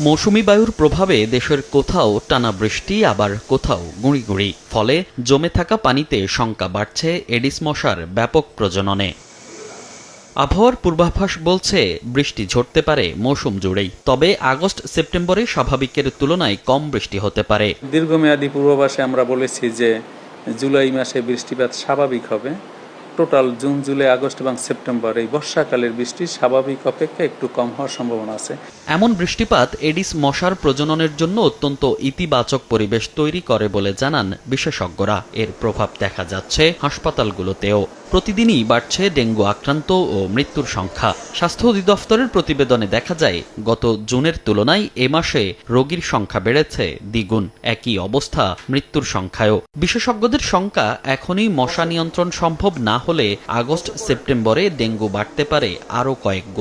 মৌসুমী বায়ুর প্রভাবে দেশের কোথাও টানা বৃষ্টি আবার কোথাও গুঁড়ি গুঁড়ি, ফলে জমে থাকা পানিতে শঙ্কা বাড়ছে এডিস মশার ব্যাপক প্রজননে। আবহাওয়ার পূর্বাভাস বলছে বৃষ্টি ঝরতে পারে মৌসুম জুড়েই, তবে আগস্ট সেপ্টেম্বরে স্বাভাবিকের তুলনায় কম বৃষ্টি হতে পারে। দীর্ঘমেয়াদী পূর্বাভাসে আমরা বলেছি যে জুলাই মাসে বৃষ্টিপাত স্বাভাবিক হবে। টোটাল জুন, জুলাই, আগস্ট এবং সেপ্টেম্বর এই বর্ষাকালের বৃষ্টি স্বাভাবিক অপেক্ষা একটু কম হওয়ার সম্ভাবনা আছে। এমন বৃষ্টিপাত এডিস মশার প্রজননের জন্য অত্যন্ত ইতিবাচক পরিবেশ তৈরি করে বলে জানান বিশেষজ্ঞরা। এর প্রভাব দেখা যাচ্ছে হাসপাতালগুলোতেও। প্রতিদিনই বাড়ছে ডেঙ্গু আক্রান্ত ও মৃত্যুর সংখ্যা। স্বাস্থ্য অধিদপ্তরের প্রতিবেদনে দেখা যায়, গত জুনের তুলনায় এ মাসে রোগীর সংখ্যা বেড়েছে দ্বিগুণ। একই অবস্থা মৃত্যুর সংখ্যায়ও। বিশেষজ্ঞদের শঙ্কা, এখনই মশা নিয়ন্ত্রণ সম্ভব না হলে আগস্ট সেপ্টেম্বরে ডেঙ্গু বাড়তে পারে আরও কয়েক গুণ।